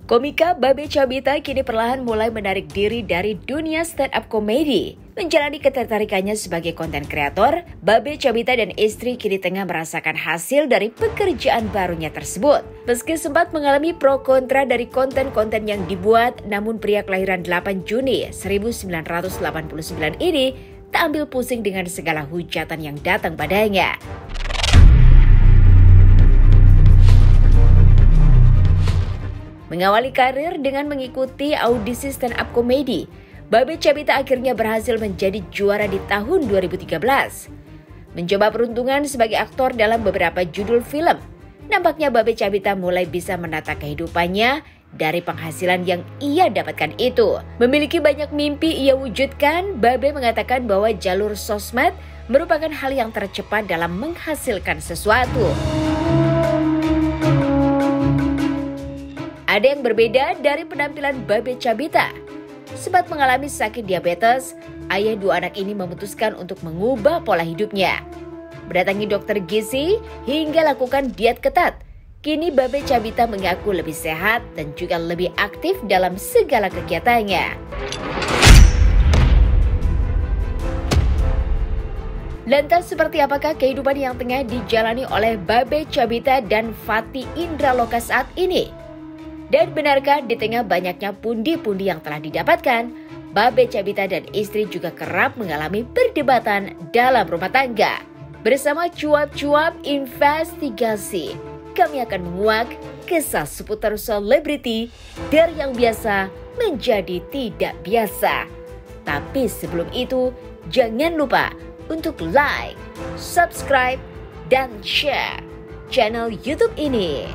Komika Babe Cabita kini perlahan mulai menarik diri dari dunia stand-up komedi. Menjalani ketertarikannya sebagai konten kreator, Babe Cabita dan istri kini tengah merasakan hasil dari pekerjaan barunya tersebut. Meski sempat mengalami pro kontra dari konten-konten yang dibuat, namun pria kelahiran 8 Juni 1989 ini tak ambil pusing dengan segala hujatan yang datang padanya. Mengawali karir dengan mengikuti audisi stand-up komedi, Babe Cabita akhirnya berhasil menjadi juara di tahun 2013. Mencoba peruntungan sebagai aktor dalam beberapa judul film, nampaknya Babe Cabita mulai bisa menata kehidupannya dari penghasilan yang ia dapatkan itu. Memiliki banyak mimpi ia wujudkan, Babe mengatakan bahwa jalur sosmed merupakan hal yang tercepat dalam menghasilkan sesuatu. Ada yang berbeda dari penampilan Babe Cabita. Sempat mengalami sakit diabetes, ayah dua anak ini memutuskan untuk mengubah pola hidupnya. Mendatangi dokter gizi hingga lakukan diet ketat. Kini Babe Cabita mengaku lebih sehat dan juga lebih aktif dalam segala kegiatannya. Lantas seperti apakah kehidupan yang tengah dijalani oleh Babe Cabita dan Faty Indraloka saat ini? Dan benarkah di tengah banyaknya pundi-pundi yang telah didapatkan, Babe Cabita dan istri juga kerap mengalami perdebatan dalam rumah tangga? Bersama cuap-cuap investigasi, kami akan menguak kisah seputar selebriti dari yang biasa menjadi tidak biasa. Tapi sebelum itu, jangan lupa untuk like, subscribe, dan share channel YouTube ini.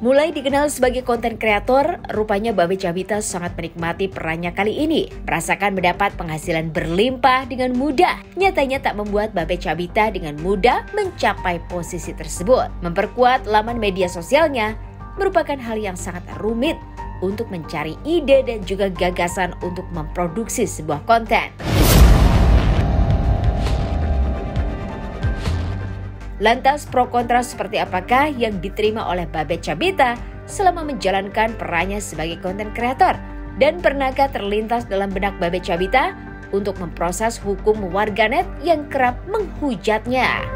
Mulai dikenal sebagai konten kreator, rupanya Babe Cabita sangat menikmati perannya kali ini. Merasakan mendapat penghasilan berlimpah dengan mudah. Nyatanya tak membuat Babe Cabita dengan mudah mencapai posisi tersebut. Memperkuat laman media sosialnya merupakan hal yang sangat rumit untuk mencari ide dan juga gagasan untuk memproduksi sebuah konten. Lantas pro kontra seperti apakah yang diterima oleh Babe Cabita selama menjalankan perannya sebagai konten kreator? Dan pernahkah terlintas dalam benak Babe Cabita untuk memproses hukum warganet yang kerap menghujatnya?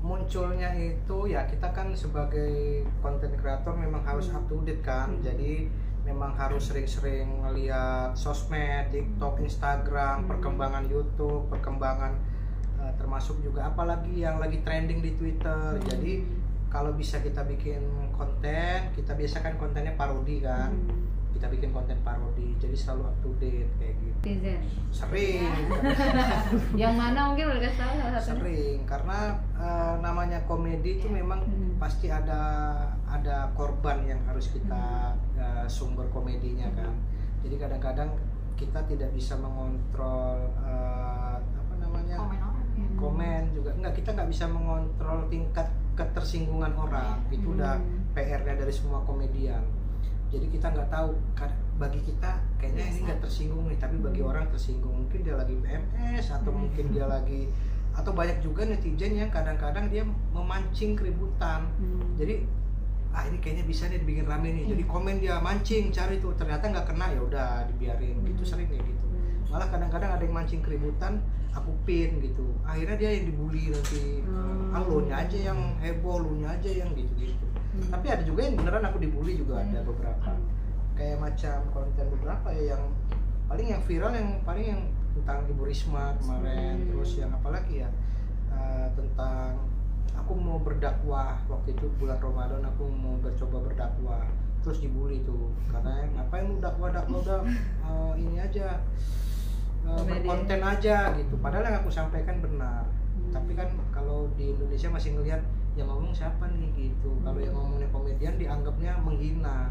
Munculnya itu ya kita kan sebagai konten kreator memang harus up to date kan. Jadi memang harus sering-sering ngeliat sosmed, TikTok, Instagram, perkembangan YouTube, perkembangan termasuk juga apalagi yang lagi trending di Twitter. Jadi kalau bisa kita bikin konten, kita biasakan kontennya parodi kan. Kita bikin konten parodi, jadi selalu up to date kayak gitu. Sering. Yang mana mungkin udah salah satu. Sering, karena namanya komedi itu memang pasti ada korban yang harus kita sumber komedinya kan. Jadi kadang-kadang kita tidak bisa mengontrol komen juga enggak, kita nggak bisa mengontrol tingkat ketersinggungan orang. Itu udah PR-nya dari semua komedian. Jadi kita nggak tahu, bagi kita kayaknya ini nggak tersinggung nih, tapi bagi orang tersinggung. Mungkin dia lagi PMS atau mungkin dia lagi, atau banyak juga netizen yang kadang-kadang dia memancing keributan. Jadi ini kayaknya bisa nih dibikin rame nih. Jadi komen dia mancing cari tuh, ternyata nggak kena ya udah dibiarin gitu, sering kayak gitu. Malah kadang-kadang ada yang mancing keributan, aku pin gitu. Akhirnya dia yang dibully nanti. Lu nya aja yang heboh, lu nya aja yang gitu-gitu. Tapi ada juga yang beneran aku dibully juga, ada beberapa. Kayak macam konten beberapa ya yang paling yang viral, yang paling yang tentang Ibu Risma kemarin, terus yang apalagi ya tentang aku mau berdakwah waktu itu bulan Ramadan, aku mau coba berdakwah, terus dibully tuh karena ngapain lu dakwah udah ini aja berkonten aja gitu. Padahal yang aku sampaikan benar. Tapi kan kalau di Indonesia masih ngelihat yang ngomong siapa nih gitu. Kalau yang ngomongnya komedian dianggapnya menghina,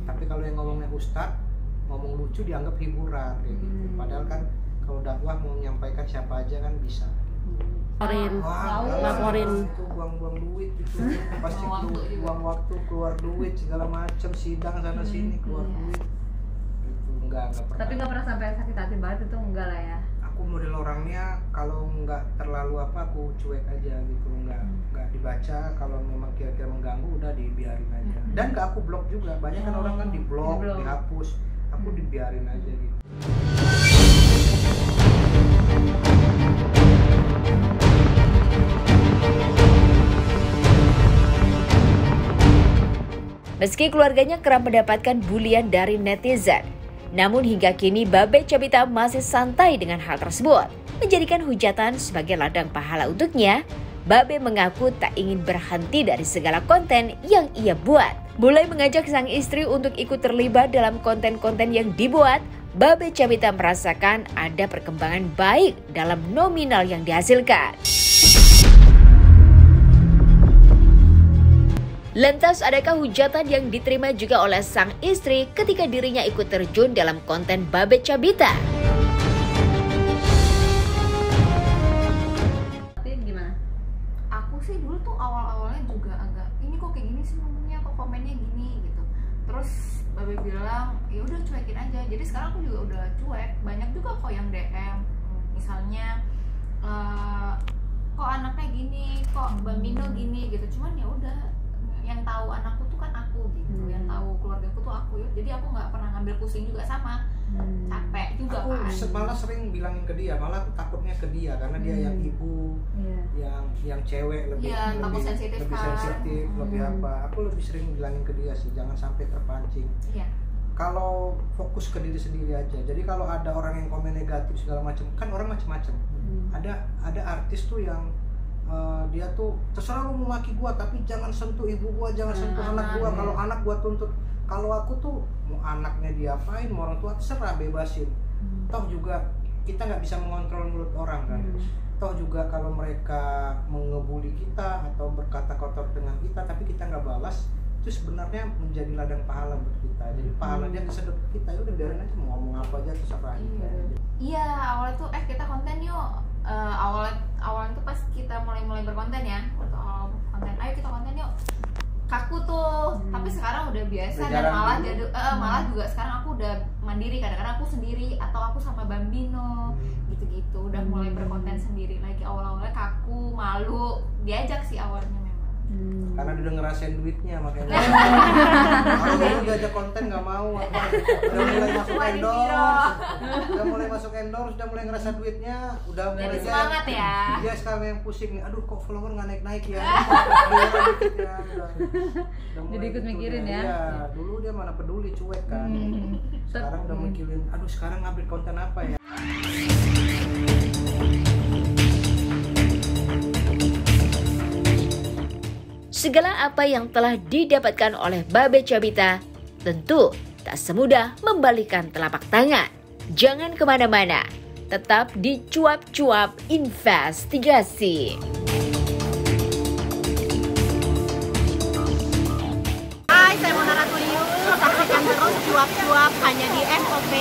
tapi kalau yang ngomongnya ustadz ngomong lucu dianggap hiburan kayak gitu. Padahal kan kalau dakwah mau menyampaikan siapa aja kan bisa. Laporin itu buang-buang duit itu pasti buang waktu, keluar duit segala macam, sidang sana sini keluar duit itu enggak pernah. Tapi nggak pernah sampai sakit hati banget itu, enggak lah ya. Aku model orangnya kalau nggak terlalu aku cuek aja gitu, nggak dibaca. Kalau memang kira-kira mengganggu udah dibiarin aja. Dan nggak aku blok juga, banyak kan orang kan diblok, dihapus, aku dibiarin aja gitu. Meski keluarganya kerap mendapatkan bulian dari netizen, namun hingga kini Babe Cabita masih santai dengan hal tersebut. Menjadikan hujatan sebagai ladang pahala untuknya, Babe mengaku tak ingin berhenti dari segala konten yang ia buat. Mulai mengajak sang istri untuk ikut terlibat dalam konten-konten yang dibuat, Babe Cabita merasakan ada perkembangan baik dalam nominal yang dihasilkan. Lantas adakah hujatan yang diterima juga oleh sang istri ketika dirinya ikut terjun dalam konten Babe Cabita? Tapi gimana? Aku sih dulu tuh awal-awalnya juga agak, ini kok kayak gini sih ngomongnya, kok komennya gini gitu. Terus Babe bilang, ya udah cuekin aja. Jadi sekarang aku juga udah cuek. Banyak juga kok yang DM, misalnya kok anaknya gini, kok Mbak Mino gini gitu. Cuman ya udah, yang tahu anakku tuh kan aku gitu, yang tahu keluargaku tuh aku. Jadi aku nggak pernah ngambil pusing juga sama, capek juga aku kan. malah sering bilangin ke dia, malah aku takutnya ke dia karena dia yang ibu, yang cewek lebih takut sensitif kan. Lebih apa. Aku lebih sering bilangin ke dia sih, jangan sampai terpancing. Kalau fokus ke diri sendiri aja. Jadi kalau ada orang yang komen negatif segala macam, kan orang macam-macam. Ada artis tuh yang dia tuh terserah lu mau maki gua, tapi jangan sentuh ibu gua, jangan sentuh anak gua. Kalau anak gua tuntut. Kalau aku tuh mau anaknya diapain, mau orang tua terserah, bebasin. Toh juga kita nggak bisa mengontrol mulut orang kan. Toh juga kalau mereka mengebuli kita atau berkata kotor dengan kita, tapi kita nggak balas, itu sebenarnya menjadi ladang pahala buat kita. Jadi pahala dia kesedot kita, ya udah biarin aja, mau ngomong apa aja terserah. Iya, awalnya tuh kita konten yuk. Awalnya tuh pas kita mulai berkonten ya, waktu awal konten, ayo kita konten yuk. Kaku tuh, tapi sekarang udah biasa dan malah jadi malah juga sekarang aku udah mandiri. Kadang-kadang aku sendiri atau aku sama Bambino gitu-gitu, udah mulai berkonten sendiri lagi. Awal-awalnya kaku, malu, diajak sih awalnya memang. Karena dia udah ngerasain duitnya makanya. Kalau udah aja konten nggak mau, udah mulai masuk endorse, udah mulai ngerasa duitnya, udah mulai semangat ya. Dia sekarang yang pusing nih, aduh kok follower nggak naik ya. Jadi ikut mikirin ya. Iya, dulu dia mana peduli, cuek kan. Sekarang udah mikirin, aduh sekarang ngambil konten apa ya. Segala apa yang telah didapatkan oleh Babe Cabita tentu tak semudah membalikan telapak tangan. Jangan kemana-mana, tetap di Cuap-Cuap Investigasi. Hai, saya Mona Ratuliu. Saksikan terus Cuap-Cuap hanya di MOP.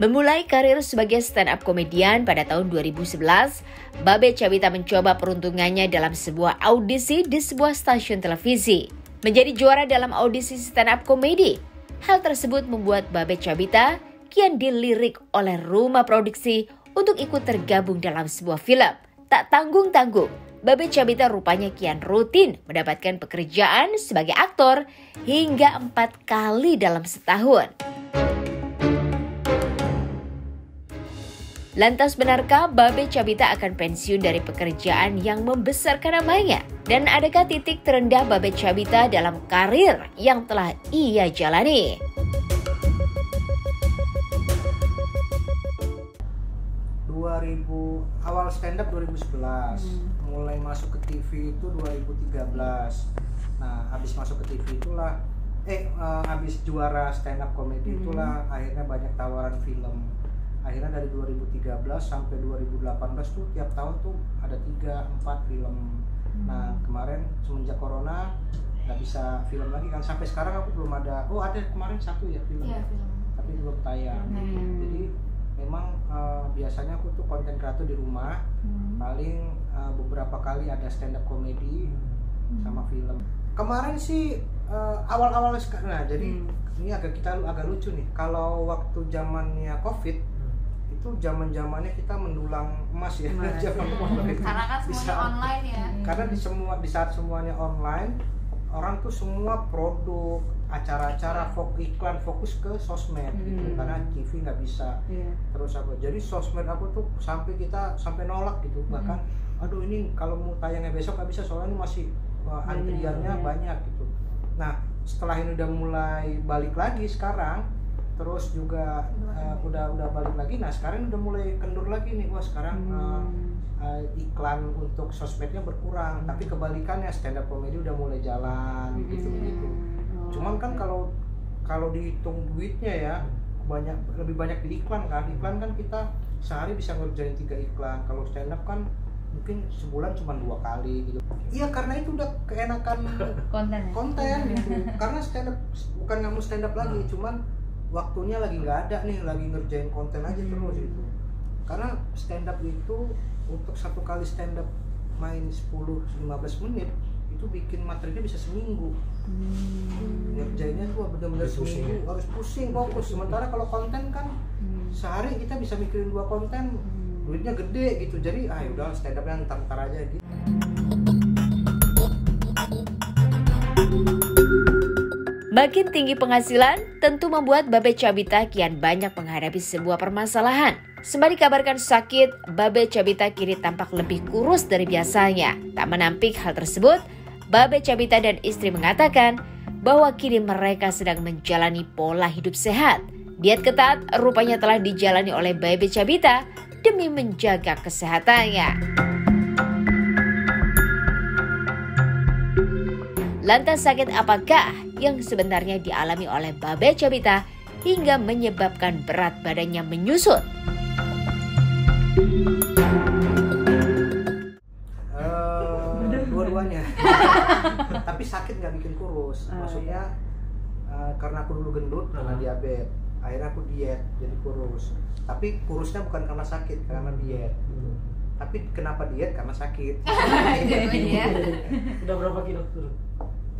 Memulai karir sebagai stand-up komedian pada tahun 2011, Babe Cabita mencoba peruntungannya dalam sebuah audisi di sebuah stasiun televisi. Menjadi juara dalam audisi stand-up komedi. Hal tersebut membuat Babe Cabita kian dilirik oleh rumah produksi untuk ikut tergabung dalam sebuah film. Tak tanggung-tanggung, Babe Cabita rupanya kian rutin mendapatkan pekerjaan sebagai aktor hingga 4 kali dalam setahun. Lantas benarkah Babe Cabita akan pensiun dari pekerjaan yang membesarkan namanya? Dan adakah titik terendah Babe Cabita dalam karir yang telah ia jalani? Awal stand up 2011, mulai masuk ke TV itu 2013. Nah, habis masuk ke TV itulah, habis juara stand up comedy itulah akhirnya banyak tawaran film. Akhirnya dari 2013 sampai 2018 tuh tiap tahun tuh ada 3-4 film. Nah, kemarin semenjak corona nggak bisa film lagi kan, sampai sekarang aku belum ada. Oh, ada kemarin satu ya film, tapi belum tayang. Jadi memang biasanya aku tuh konten kreator di rumah, paling beberapa kali ada stand up comedy sama film. Kemarin sih awal-awal sekarang, nah jadi ini agak lucu nih. Kalau waktu zamannya COVID itu zamannya kita mendulang emas ya. Karena kan semuanya online ya. Karena di saat semuanya online, orang tuh semua produk, acara-acara, iklan fokus ke sosmed gitu, karena TV nggak bisa. Terus apa? Jadi sosmed aku tuh sampai nolak gitu, bahkan aduh ini kalau mau tayangnya besok nggak bisa soalnya ini masih antriannya banyak gitu. Nah setelah ini udah mulai balik lagi sekarang, terus juga udah balik lagi. Nah sekarang udah mulai kendur lagi nih, wah sekarang iklan untuk sosmednya berkurang, tapi kebalikannya stand up comedy udah mulai jalan gitu. Cuman kan kalau dihitung duitnya ya lebih banyak di iklan kan. Iklan kan kita sehari bisa ngerjain 3 iklan. Kalau stand up kan mungkin sebulan cuma 2 kali gitu. Iya, karena itu udah keenakan konten gitu. Karena stand up bukan nggak mau stand up lagi, cuman waktunya lagi nggak ada nih, lagi ngerjain konten aja terus gitu. Karena stand up itu untuk satu kali stand up main 10-15 menit itu bikin materinya bisa seminggu. Ngerjainnya tuh bener-bener seminggu, harus pusing fokus. Sementara kalau konten kan sehari kita bisa mikirin 2 konten, duitnya gede gitu. Jadi udah stand upnya ntar aja gitu. Makin tinggi penghasilan tentu membuat Babe Cabita kian banyak menghadapi sebuah permasalahan. Sembari dikabarkan sakit, Babe Cabita kini tampak lebih kurus dari biasanya. Tak menampik hal tersebut, Babe Cabita dan istri mengatakan bahwa kini mereka sedang menjalani pola hidup sehat. Diet ketat rupanya telah dijalani oleh Babe Cabita demi menjaga kesehatannya. Lantas sakit apakah yang sebenarnya dialami oleh Babe Cabita hingga menyebabkan berat badannya menyusut? Dua-duanya. Tapi sakit nggak bikin kurus. Maksudnya karena aku dulu gendut karena diabetes, akhirnya aku diet jadi kurus. Tapi kurusnya bukan karena sakit, karena diet. Tapi kenapa diet? Karena sakit. Udah berapa kilo turun?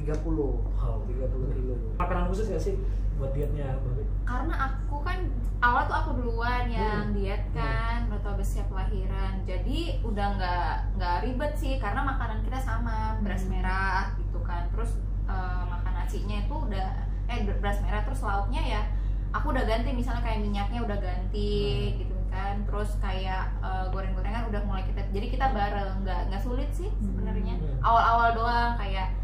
30 kilo. Makanan khusus nggak sih buat dietnya, Babe? Karena aku kan awal tuh aku duluan yang diet kan, udah tau siap lahiran. Jadi udah nggak ribet sih, karena makanan kita sama, beras merah gitu kan. Terus makan nasinya itu udah beras merah, terus lauknya ya aku udah ganti, misalnya kayak minyaknya udah ganti gitu kan. Terus kayak goreng-gorengan udah mulai jadi kita bareng, nggak sulit sih sebenarnya. Awal-awal doang kayak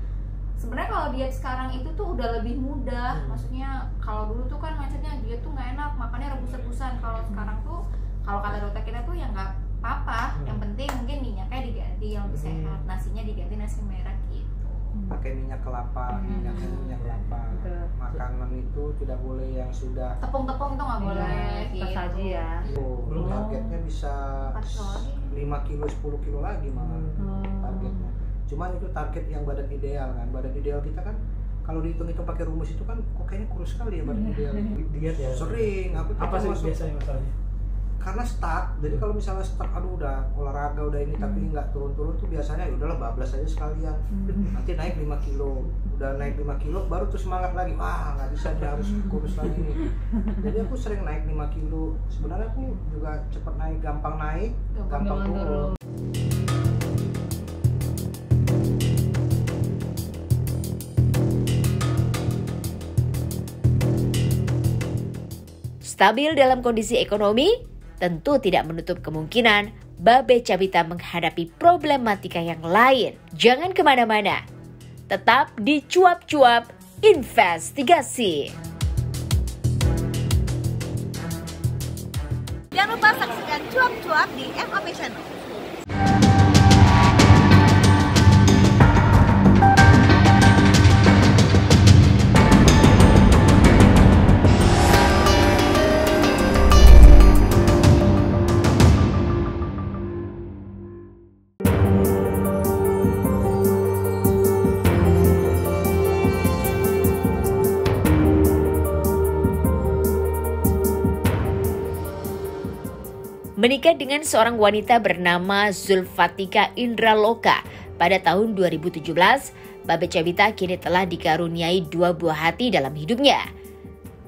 sebenarnya kalau diet sekarang itu tuh udah lebih mudah. Maksudnya kalau dulu tuh kan mindsetnya diet tuh nggak enak, makannya rebus-rebusan. Kalau sekarang tuh kalau kata dokter kita tuh ya nggak apa-apa, yang penting mungkin minyaknya diganti yang lebih sehat, nasinya diganti nasi merah gitu. Pakai minyak kelapa, minyak kelapa. Makanan itu tidak boleh yang sudah tepung-tepung itu nggak boleh gitu. Tersaji ya. Targetnya bisa 5 kilo, 10 kilo lagi malah targetnya. Cuman itu target yang badan ideal kan. Badan ideal kita kan kalau dihitung-hitung pakai rumus itu kan kok kayaknya kurus sekali ya badan ideal. Diet ya. Sering aku apa sih biasanya masalahnya? Karena stuck. Jadi kalau misalnya stuck, aduh udah olahraga udah ini tapi nggak turun-turun tuh biasanya ya udahlah bablas aja sekalian. Nanti naik 5 kilo. Udah naik 5 kilo baru tuh semangat lagi. Wah, nggak bisa nih, harus kurus lagi nih. Jadi aku sering naik 5 kilo. Sebenarnya aku juga cepet naik, gampang turun. Stabil dalam kondisi ekonomi tentu tidak menutup kemungkinan Babe Cabita menghadapi problematika yang lain. Jangan kemana-mana, tetap di Cuap-Cuap Investigasi. Jangan lupa saksikan Cuap-Cuap di FOP Channel. Menikah dengan seorang wanita bernama Zulfatika Indraloka pada tahun 2017, Babe Cabita kini telah dikaruniai 2 buah hati dalam hidupnya.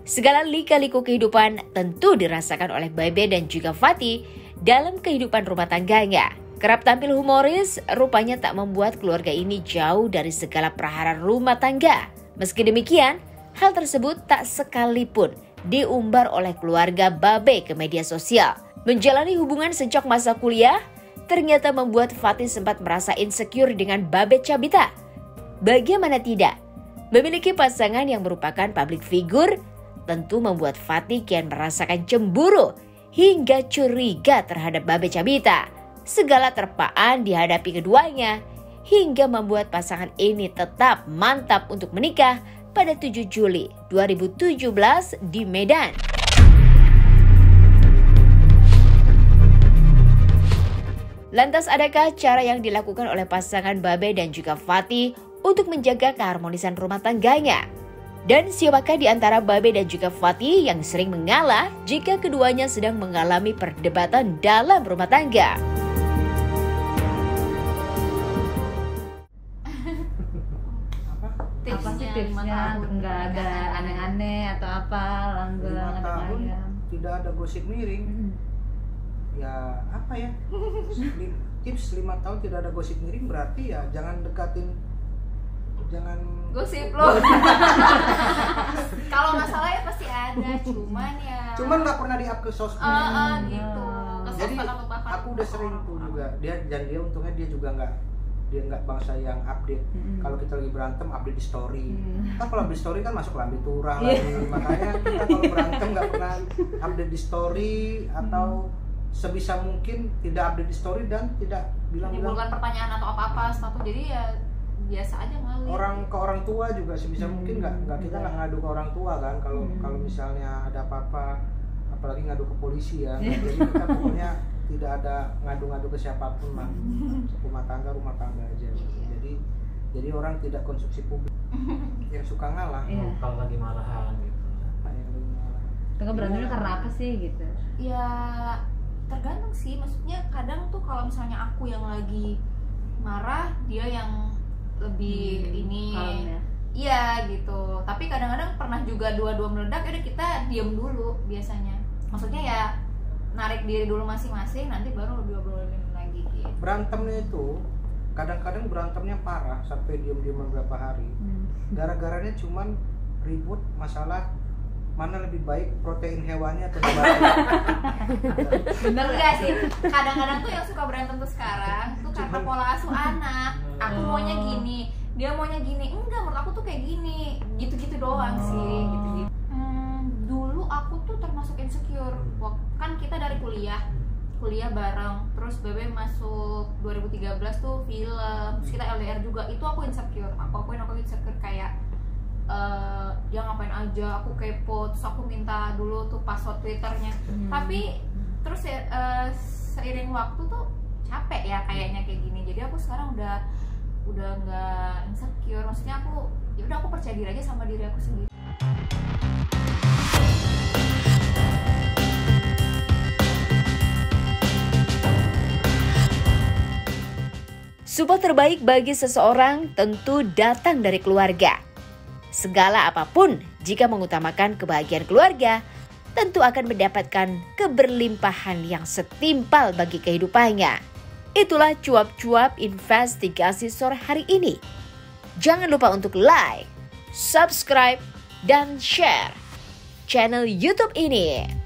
Segala lika-liku kehidupan tentu dirasakan oleh Babe dan juga Fati dalam kehidupan rumah tangganya. Kerap tampil humoris, rupanya tak membuat keluarga ini jauh dari segala prahara rumah tangga. Meski demikian, hal tersebut tak sekalipun diumbar oleh keluarga Babe ke media sosial. Menjalani hubungan sejak masa kuliah ternyata membuat Fati sempat merasa insecure dengan Babe Cabita. Bagaimana tidak, memiliki pasangan yang merupakan public figure tentu membuat Fati kian merasakan cemburu hingga curiga terhadap Babe Cabita. Segala terpaan dihadapi keduanya hingga membuat pasangan ini tetap mantap untuk menikah pada 7 Juli 2017 di Medan. Lantas adakah cara yang dilakukan oleh pasangan Babe dan juga Fati untuk menjaga keharmonisan rumah tangganya? Dan siapakah di antara Babe dan juga Fati yang sering mengalah jika keduanya sedang mengalami perdebatan dalam rumah tangga? Apa sih tipsnya? Nggak ada aneh-aneh atau apa? 5 tahun tidak ada gosip miring. Ya apa ya, tips 5 tahun tidak ada gosip miring berarti ya jangan gosip loh. Kalau masalah ya pasti ada, cuman nggak pernah di-up ke sosmed. Gitu. Jadi aku udah sering tuh juga dia untungnya dia juga nggak bangsa yang update. Kalau kita lagi berantem update di story. Kan kalau update story kan masuk lambe turah lagi. Makanya kita kalau berantem nggak pernah update di story atau sebisa mungkin tidak update di story dan tidak bilang-bilang pertanyaan atau apa-apa status. Jadi ya biasa aja ngalir. Ke orang tua juga sebisa mungkin kita nggak ngadu ke orang tua kan kalau misalnya ada apa-apa, apalagi ngadu ke polisi ya. Jadi kita pokoknya tidak ada ngadu-ngadu ke siapapun lah. Rumah tangga aja. Jadi orang tidak konsumsi publik yang suka ngalah. Kalau lagi malahan gitu. Tengah berantemnya karena apa sih gitu? Ya tergantung sih, maksudnya kadang tuh kalau misalnya aku yang lagi marah, dia yang lebih ini ya. Iya gitu. Tapi kadang-kadang pernah juga dua-dua meledak, udah kita diam dulu biasanya. Maksudnya ya narik diri dulu masing-masing, nanti baru diobrolin lagi gitu. Berantemnya itu kadang-kadang berantemnya parah sampai diam-diaman berapa hari. Gara-garanya cuman ribut masalah mana lebih baik protein hewannya atau nabati. Bener gak sih? Kadang-kadang tuh yang suka berantem tuh sekarang tuh karena pola asuh anak. Aku maunya gini, dia maunya gini. Enggak, menurut aku tuh kayak gini. Gitu-gitu doang sih, gitu-gitu. Dulu aku tuh termasuk insecure. Kan kita dari kuliah bareng. Terus Bebe masuk 2013 tuh film. Terus kita LDR juga. Itu aku insecure. Aku insecure kayak dia ngapain aja, aku kepo, terus aku minta dulu tuh password Twitternya. Tapi terus seiring waktu tuh capek ya kayaknya kayak gini. Jadi aku sekarang udah nggak insecure. Maksudnya aku percaya diri aja sama diri aku sendiri. Support terbaik bagi seseorang tentu datang dari keluarga. Segala apapun, jika mengutamakan kebahagiaan keluarga, tentu akan mendapatkan keberlimpahan yang setimpal bagi kehidupannya. Itulah Cuap-Cuap Investigasi sore hari ini. Jangan lupa untuk like, subscribe, dan share channel YouTube ini.